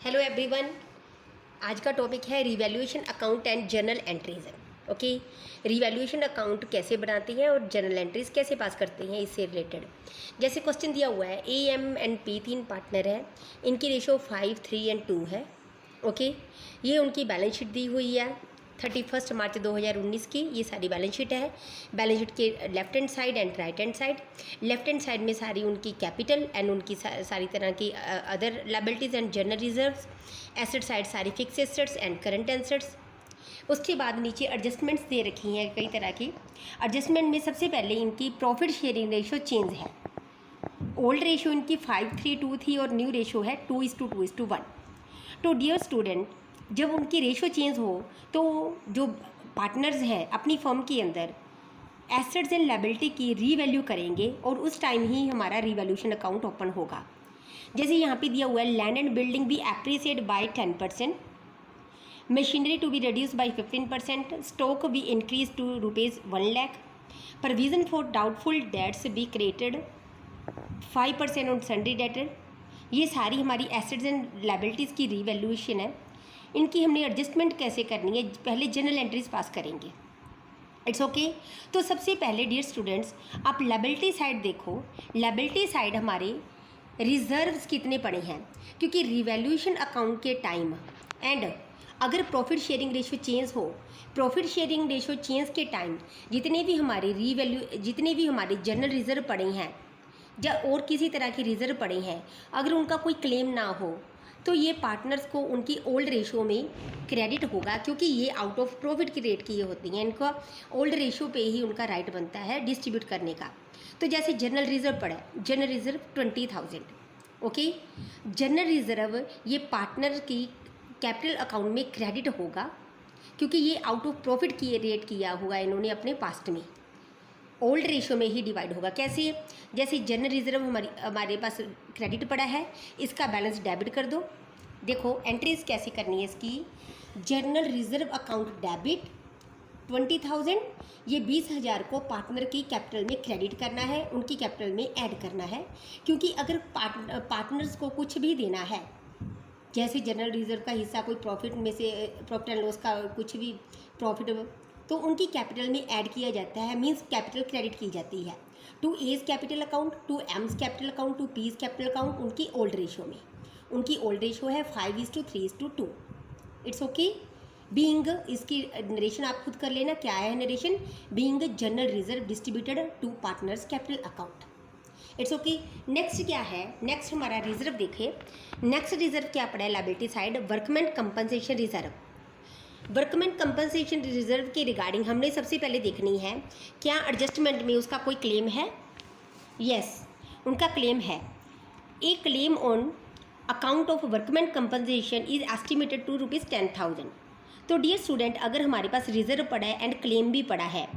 Hello everyone. आज का topic है revaluation account and journal entries. Okay, revaluation account कैसे बनाते हैं और जर्नल एंट्रीज कैसे पास करते हैं, इससे रिलेटेड जैसे क्वेश्चन दिया हुआ है। ए एम एंड पी तीन पार्टनर है, इनकी रेशो 5, 3 एंड 2 है। ओके, ये उनकी बैलेंस शीट दी हुई है 31 मार्च 2019 की। ये सारी बैलेंस शीट है। बैलेंस शीट के left hand side and right hand side. Left hand side में सारी उनकी कैपिटल एंड उनकी सारी तरह की other liabilities and general reserves. Asset side सारी fix assets and current assets. उसके बाद नीचे एडजस्टमेंट्स दे रखी हैं कई तरह की। एडजस्टमेंट में सबसे पहले इनकी प्रॉफिट शेयरिंग रेशो चेंज है। ओल्ड रेशो इनकी 5:3:2 थी और न्यू रेशो है 2:2:1। तो डियर स्टूडेंट, जब उनकी रेशो चेंज हो तो जो पार्टनर्स हैं अपनी फर्म के अंदर एसेट्स एंड लायबिलिटी की रीवैल्यू करेंगे और उस टाइम ही हमारा रिवैल्यूएशन अकाउंट ओपन होगा। जैसे यहाँ पे दिया हुआ है, land and building be appreciate by 10%, machinery to be reduce by 15%, stock be increase to ₹1 lakh, provision for doubtful debts be created 5% on sundry debtor. ये सारी हमारी एसेट्स एंड लायबिलिटीज़ की रीवैल्यूएशन है। इनकी हमने एडजस्टमेंट कैसे करनी है, पहले जनरल एंट्रीज पास करेंगे। It's okay. तो सबसे पहले डियर स्टूडेंट्स, आप लायबिलिटी साइड देखो। लायबिलिटी साइड हमारे रिजर्व्स कितने पड़े हैं, क्योंकि रिवैल्यूएशन अकाउंट के टाइम एंड अगर प्रॉफिट शेयरिंग रेशो चेंज हो, प्रॉफिट शेयरिंग रेशो चेंज के टाइम जितने भी हमारे जनरल रिजर्व पड़े हैं या और किसी तरह के रिजर्व पड़े हैं, अगर उनका कोई क्लेम ना हो तो ये पार्टनर्स को उनकी ओल्ड रेशो में क्रेडिट होगा, क्योंकि ये आउट ऑफ प्रॉफिट की रेट की ये होती हैं। इनका ओल्ड रेशो पे ही उनका राइट बनता है डिस्ट्रीब्यूट करने का। तो जैसे जनरल रिजर्व पड़ा है, general reserve 20,000। Okay, general reserve ये पार्टनर की कैपिटल अकाउंट में क्रेडिट होगा, क्योंकि ये आउट ऑफ प्रॉफिट की रेट किया हुआ इन्होंने अपने पास्ट में। ओल्ड रेशो में ही डिवाइड होगा। कैसे? जैसे जनरल रिजर्व हमारे पास क्रेडिट पड़ा है, इसका बैलेंस डेबिट कर दो। देखो एंट्रीज कैसे करनी है इसकी। जनरल रिजर्व अकाउंट डेबिट 20,000, ये 20,000 को पार्टनर की कैपिटल में क्रेडिट करना है, उनकी कैपिटल में ऐड करना है। क्योंकि अगर पार्टनर्स को कुछ भी देना है, जैसे जनरल रिजर्व का हिस्सा कोई प्रॉफिट में से, प्रॉफिट एंड लॉस का कुछ भी प्रॉफिट, तो उनकी कैपिटल में ऐड किया जाता है, मींस कैपिटल क्रेडिट की जाती है to A's capital account, to M's capital account, to P's capital account. उनकी ओल्ड रेशो में, उनकी ओल्ड रेशो है 5:3:2। It's okay. बीइंग, इसकी नरेशन आप खुद कर लेना, क्या है narration. Being general reserve distributed to partners capital account. It's okay. Next क्या है, नेक्स्ट हमारा रिजर्व देखे। नेक्स्ट रिजर्व क्या पड़ा है liability side, workman compensation reserve. Workman compensation reserve के रिगार्डिंग हमने सबसे पहले देखनी है, क्या एडजस्टमेंट में उसका कोई क्लेम है। यस, उनका क्लेम है। A claim on account of workman compensation is estimated to ₹10,000। तो डियर स्टूडेंट, अगर हमारे पास रिजर्व पड़ा है एंड क्लेम भी पड़ा है,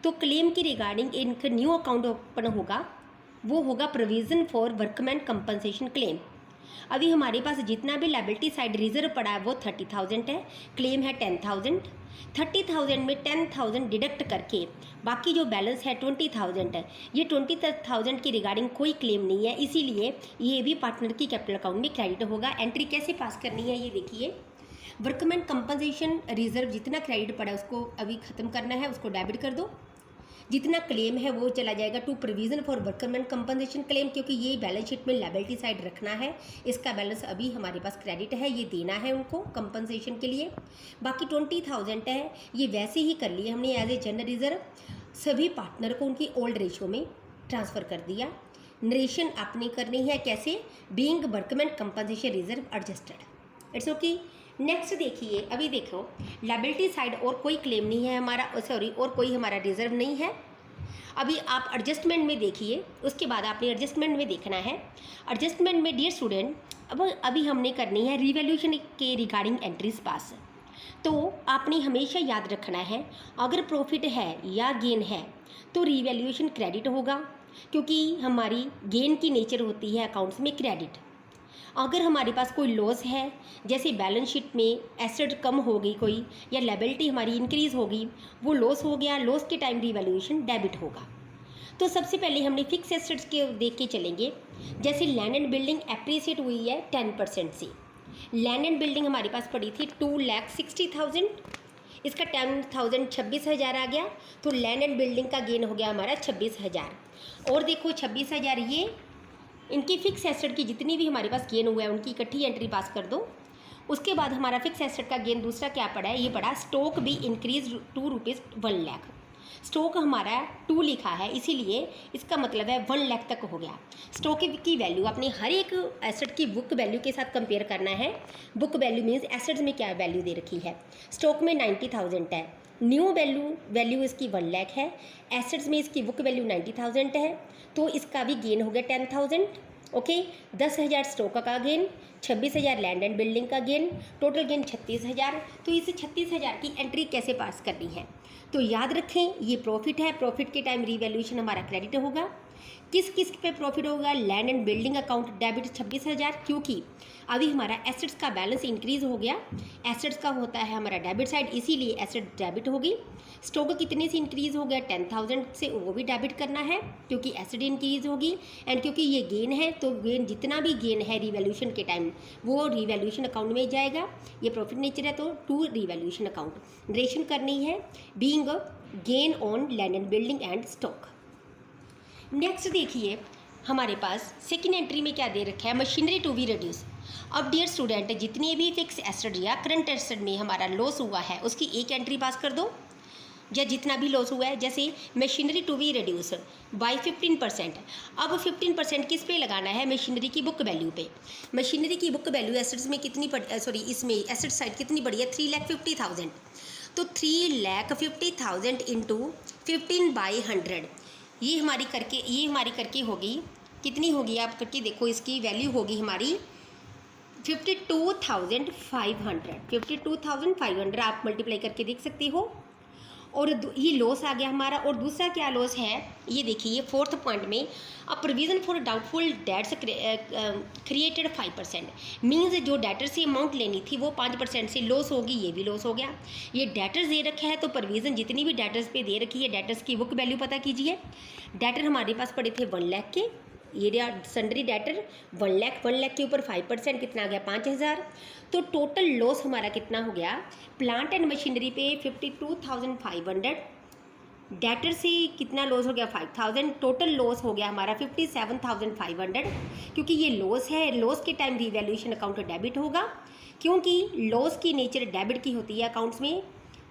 तो क्लेम के रिगार्डिंग इनका न्यू अकाउंट ओपन होगा, वो होगा provision for workman compensation claim. अभी हमारे पास जितना भी लायबिलिटी साइड रिजर्व पड़ा है वो 30,000 है, क्लेम है 10,000। 30,000 में 10,000 डिडक्ट करके बाकी जो बैलेंस है 20,000 है। ये 20,000 की रिगार्डिंग कोई क्लेम नहीं है, इसीलिए ये भी पार्टनर की कैपिटल अकाउंट में क्रेडिट होगा। एंट्री कैसे पास करनी है ये देखिए। वर्कमैन कंपनसेशन रिजर्व जितना क्रेडिट पड़ा है उसको अभी ख़त्म करना है, उसको डेबिट कर दो। जितना क्लेम है वो चला जाएगा to provision for workman compensation claim, क्योंकि ये बैलेंस शीट में लायबिलिटी साइड रखना है। इसका बैलेंस अभी हमारे पास क्रेडिट है, ये देना है उनको कंपनसेशन के लिए। बाकी 20,000 है, ये वैसे ही कर लिए हमने एज ए जनरल रिजर्व, सभी पार्टनर को उनकी ओल्ड रेशो में ट्रांसफ़र कर दिया। नरेशन आपने करनी है कैसे, being workman compensation reserve adjusted. It's okay. Next देखिए, अभी देखो लायबिलिटी साइड और कोई क्लेम नहीं है हमारा, सॉरी, और कोई हमारा रिजर्व नहीं है। अभी आप एडजस्टमेंट में देखिए, उसके बाद आपने एडजस्टमेंट में देखना है। एडजस्टमेंट में डियर स्टूडेंट, अब अभी हमने करनी है रिवैल्यूएशन के रिगार्डिंग एंट्रीज पास। तो आपने हमेशा याद रखना है, अगर प्रॉफिट है या गेन है तो रिवैल्यूएशन क्रेडिट होगा, क्योंकि हमारी गेन की नेचर होती है अकाउंट्स में क्रेडिट। अगर हमारे पास कोई लॉस है, जैसे बैलेंस शीट में एसेट कम हो गई कोई, या लायबिलिटी हमारी इंक्रीज़ हो गई, वो लॉस हो गया, लॉस के टाइम रिवैल्यूएशन डेबिट होगा। तो सबसे पहले हमने फिक्स एसेट्स के देख के चलेंगे। जैसे लैंड एंड बिल्डिंग एप्रिसिएट हुई है 10% से, लैंड एंड बिल्डिंग हमारे पास पड़ी थी 2,60,000, इसका 10,000 26,000 आ गया, तो लैंड एंड बिल्डिंग का गेन हो गया हमारा 26,000। और देखो 26,000 ये इनकी फिक्स एसेट की जितनी भी हमारे पास गेन हुआ है उनकी इकट्ठी एंट्री पास कर दो। उसके बाद हमारा फिक्स एसेट का गेन दूसरा क्या पड़ा है, ये पड़ा स्टॉक भी increase to rupees 1 lakh. Stock हमारा 2 लिखा है, इसीलिए इसका मतलब है 1 लाख तक हो गया। स्टॉक की वैल्यू अपनी हर एक एसेट की बुक वैल्यू के साथ कंपेयर करना है। बुक वैल्यू मीन्स एसेट्स में क्या वैल्यू दे रखी है। स्टॉक में 90,000 है, न्यू वैल्यू इसकी 1 लाख है, एसेट्स में इसकी बुक वैल्यू 90,000 है, तो इसका भी गेन हो गया 10,000। ओके, 10,000 स्टॉक का गेन, 26,000 लैंड एंड बिल्डिंग का गेन, टोटल गेन 36,000। तो इस 36,000 की एंट्री कैसे पास करनी है, तो याद रखें ये प्रॉफिट है। प्रॉफिट के टाइम रीवैल्यूएशन हमारा क्रेडिट होगा। किस किस पे प्रॉफिट होगा, land and building account debit 26,000, क्योंकि अभी हमारा एसेट्स का बैलेंस इंक्रीज हो गया। एसेट्स का होता है हमारा डेबिट साइड, इसीलिए एसेट डेबिट होगी। स्टॉक कितने से इंक्रीज हो गया, 10,000 से, वो भी डेबिट करना है क्योंकि एसेट इंक्रीज होगी। एंड क्योंकि ये गेन है तो गेन जितना भी गेन है रीवैल्यूएशन के टाइम वो रीवैल्यूएशन अकाउंट में जाएगा। ये प्रॉफिट नेचर है तो टू रीवैल्यूएशन अकाउंट नरेशन करनी है being gain on land and building and stock. Next देखिए हमारे पास सेकेंड एंट्री में क्या दे रखा है, मशीनरी टू बी रिड्यूस। अब डियर स्टूडेंट जितने भी फिक्स एसेट या करंट एसेट में हमारा लॉस हुआ है उसकी एक एंट्री पास कर दो, या जितना भी लॉस हुआ है। जैसे machinery to be reduce by 15%। अब 15% किस पे लगाना है, मशीनरी की बुक वैल्यू पे। मशीनरी की बुक वैल्यू एसेट्स में कितनी इसमें एसेट साइड कितनी पड़ी है, 3,50,000। तो 3,50,000 इंटू 15/100 ये हमारी करके होगी कितनी होगी, आप करके देखो, इसकी वैल्यू होगी हमारी 52,500। 52,500 आप मल्टीप्लाई करके देख सकते हो। और ये लॉस आ गया हमारा। और दूसरा क्या लॉस है ये देखिए, फोर्थ पॉइंट में a provision for doubtful dates created 5%। Means जो डेटर से अमाउंट लेनी थी वो 5% से लॉस होगी, ये भी लॉस हो गया। ये डेटर्स दे रखा है तो प्रोविजन जितनी भी डेटर्स पे दे रखी है डेटर्स की बुक वैल्यू पता कीजिए। डेटर हमारे पास पड़े थे 1 लाख के, ये सन्ड्री डेटर 1 लाख के ऊपर 5% कितना आ गया, 5,000। तो टोटल लॉस हमारा कितना हो गया, प्लांट एंड मशीनरी पे 52,500, डेटर से कितना लॉस हो गया 5,000, टोटल लॉस हो गया हमारा 57,500। क्योंकि ये लॉस है, लॉस के टाइम रीवैल्यूएशन अकाउंट डेबिट होगा क्योंकि लॉस की नेचर डेबिट की होती है अकाउंट्स में।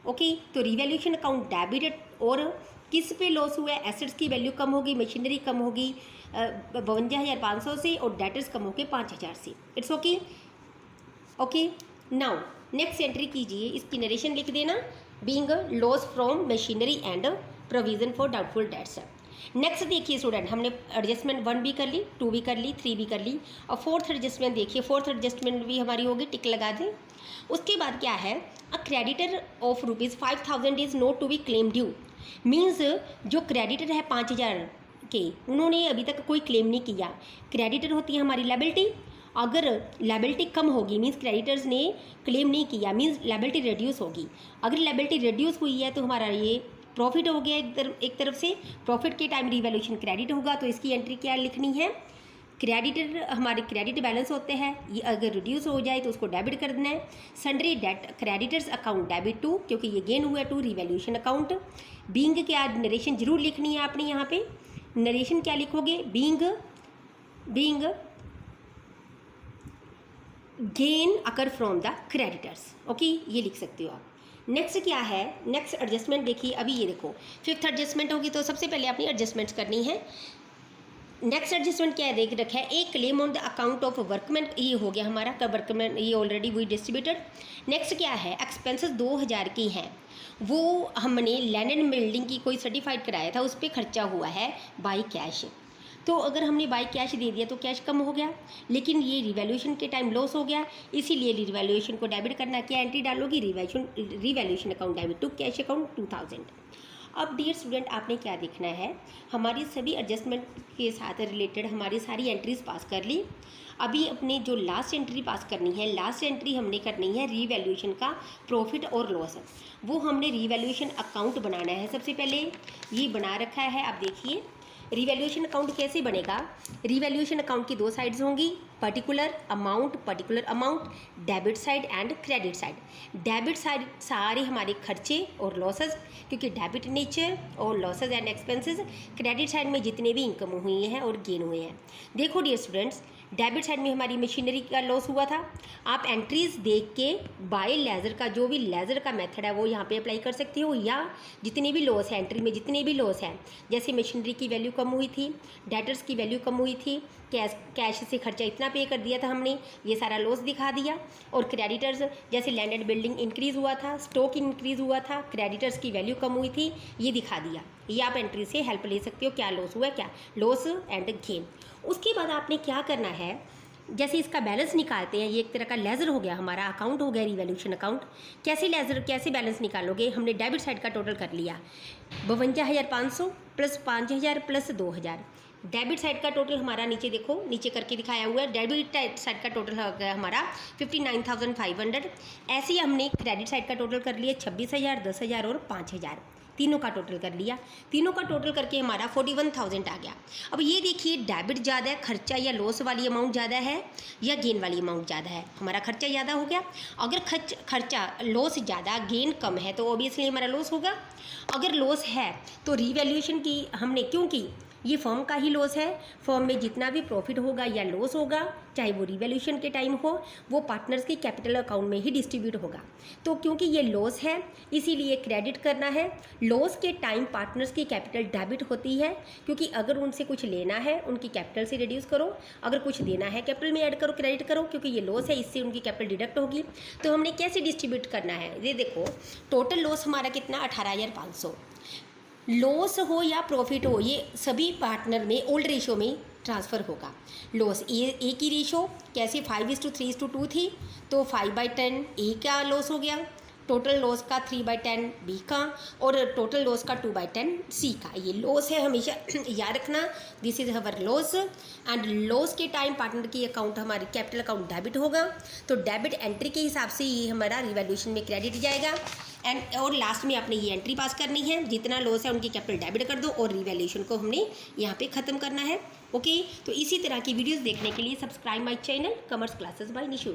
ओके, तो रीवैल्यूएशन अकाउंट डेबिट। और किस पे लॉस हुआ है, एसेट्स की वैल्यू कम होगी, मशीनरी कम होगी 52,500 से, और डेटर्स कम होगी 5,000 से। It's okay. Okay, now next entry कीजिए, इसकी नरेशन लिख देना, being loss from machinery and provision for doubtful dates. Next देखिए स्टूडेंट, हमने एडजस्टमेंट 1 भी कर ली, 2 भी कर ली, 3 भी कर ली, और फोर्थ एडजस्टमेंट देखिए। फोर्थ एडजस्टमेंट भी हमारी होगी, टिक लगा दें। उसके बाद क्या है, a creditor of ₹5,000 is not to be claim due. Means जो क्रेडिटर है 5,000 के, उन्होंने अभी तक कोई क्लेम नहीं किया। क्रेडिटर होती है हमारी लायबिलिटी, अगर लायबिलिटी कम होगी मीन्स क्रेडिटर्स ने क्लेम नहीं किया, मीन्स लायबिलिटी रिड्यूस होगी। अगर लायबिलिटी रिड्यूस हुई है तो हमारा ये प्रॉफिट हो गया एक तरफ से। प्रॉफिट के टाइम रीवैल्यूएशन क्रेडिट होगा, तो इसकी एंट्री क्या लिखनी है, क्रेडिटर हमारे क्रेडिट बैलेंस होते हैं, ये अगर रिड्यूस हो जाए तो उसको डेबिट कर देना है। Sundry debt creditors account debit to, क्योंकि ये गेन हुआ टू रीवैल्यूएशन अकाउंट। बीइंग क्या नरेशन जरूर लिखनी है आपने, यहाँ पे नरेशन क्या लिखोगे, being gain occur from the creditors. Okay, ये लिख सकते हो आप। नेक्स्ट क्या है, नेक्स्ट एडजस्टमेंट देखिए। अभी ये देखो फिफ्थ एडजस्टमेंट होगी तो सबसे पहले अपनी एडजस्टमेंट्स करनी है। नेक्स्ट एडजस्टमेंट क्या है देख रखा है, एक claim on the account of workman, ये हो गया हमारा का वर्कमैन, ये ऑलरेडी वी डिस्ट्रीब्यूटेड। नेक्स्ट क्या है, एक्सपेंसेस 2,000 की हैं, वो हमने लैंड एंड बिल्डिंग की कोई सर्टिफाइड कराया था, उस पर खर्चा हुआ है बाई कैश। तो अगर हमने बाई कैश दे दिया तो कैश कम हो गया, लेकिन ये रिवैल्यूएशन के टाइम लॉस हो गया, इसीलिए रिवैल्यूएशन को डेबिट करना। क्या एंट्री डालोगी, revaluation account debit to cash account 2,000। अब डियर स्टूडेंट आपने क्या देखना है, हमारी सभी एडजस्टमेंट के साथ रिलेटेड हमारी सारी एंट्रीज पास कर ली। अभी अपने जो लास्ट एंट्री पास करनी है, लास्ट एंट्री हमने करनी है रीवैल्यूएशन का प्रॉफिट और लॉस। वो हमने रीवैल्यूएशन अकाउंट बनाना है। सबसे पहले ये बना रखा है, आप देखिए रिवैल्यूएशन अकाउंट कैसे बनेगा। रिवैल्यूएशन अकाउंट की 2 साइड्स होंगी, particular amount, debit side and credit side. Debit side सारे हमारे खर्चे और लॉसेस, क्योंकि डेबिट नेचर और losses and expenses. Credit side में जितने भी इनकम हुई हैं और गेन हुए हैं। देखो डियर स्टूडेंट्स, डेबिट साइड में हमारी मशीनरी का लॉस हुआ था। आप एंट्रीज देख के बाय लेजर का जो भी लेजर का मेथड है वो यहाँ पे अप्लाई कर सकते हो, या जितने भी लॉस है एंट्री में जितने भी लॉस हैं, जैसे मशीनरी की वैल्यू कम हुई थी, डेटर्स की वैल्यू कम हुई थी, कैश से खर्चा इतना पे कर दिया था हमने, ये सारा लॉस दिखा दिया। और क्रेडिटर्स जैसे लैंड एंड बिल्डिंग इंक्रीज़ हुआ था, स्टॉक इंक्रीज़ हुआ था, क्रेडिटर्स की वैल्यू कम हुई थी, ये दिखा दिया। ये आप एंट्री से हेल्प ले सकते हो, क्या लॉस हुआ है, क्या लॉस एंड गेन। उसके बाद आपने क्या करना है, जैसे इसका बैलेंस निकालते हैं, ये एक तरह का लेजर हो गया, हमारा अकाउंट हो गया रिवैल्यूएशन अकाउंट। कैसे बैलेंस निकालोगे, हमने डेबिट साइड का टोटल कर लिया 52,500 प्लस 5,000 प्लस 2,000। डेबिट साइड का टोटल हमारा नीचे देखो, नीचे करके दिखाया हुआ है, डेबिट साइड का टोटल हो गया हमारा 59,500। ऐसे ही हमने क्रेडिट साइड का टोटल कर लिया 26,000, 10,000 और 5,000, तीनों का टोटल कर लिया। तीनों का टोटल करके हमारा 41,000 आ गया। अब ये देखिए, डेबिट ज़्यादा है, खर्चा या लॉस वाली अमाउंट ज़्यादा है या गेन वाली अमाउंट ज़्यादा है। हमारा खर्चा ज़्यादा हो गया। अगर खर्चा लॉस ज़्यादा गेन कम है तो ऑब्वियसली हमारा लॉस होगा। अगर लॉस है तो रीवैल्यूएशन की हमने क्यों की, ये फर्म का ही लॉस है। फर्म में जितना भी प्रॉफिट होगा या लॉस होगा, चाहे वो रिवैल्यूएशन के टाइम हो, वो पार्टनर्स के कैपिटल अकाउंट में ही डिस्ट्रीब्यूट होगा। तो क्योंकि ये लॉस है इसीलिए क्रेडिट करना है। लॉस के टाइम पार्टनर्स की कैपिटल डेबिट होती है, क्योंकि अगर उनसे कुछ लेना है उनकी कैपिटल से रिड्यूस करो, अगर कुछ देना है कैपिटल में ऐड करो, क्रेडिट करो, क्योंकि ये लॉस है इससे उनकी कैपिटल डिडक्ट होगी। तो हमने कैसे डिस्ट्रीब्यूट करना है, ये देखो, टोटल लॉस हमारा कितना 18,500। लॉस हो या प्रॉफिट हो, ये सभी पार्टनर में ओल्ड रेशो में ट्रांसफ़र होगा। लॉस ए की रेशो कैसे 5:3:2 थी, तो 5/10 ए का लॉस हो गया, टोटल लॉस का 3/10 बी का, और टोटल लॉस का 2/10 सी का। ये लॉस है, हमेशा याद रखना, this is our loss. And loss के टाइम पार्टनर की अकाउंट हमारी कैपिटल अकाउंट डेबिट होगा, तो डेबिट एंट्री के हिसाब से ये हमारा रिवैल्यूएशन में क्रेडिट जाएगा। और लास्ट में आपने ये एंट्री पास करनी है, जितना लॉस है उनकी कैपिटल डेबिट कर दो और रिवैल्यूएशन को हमने यहाँ पे ख़त्म करना है। ओके, तो इसी तरह की वीडियोस देखने के लिए subscribe my channel commerce classes bye Nishu.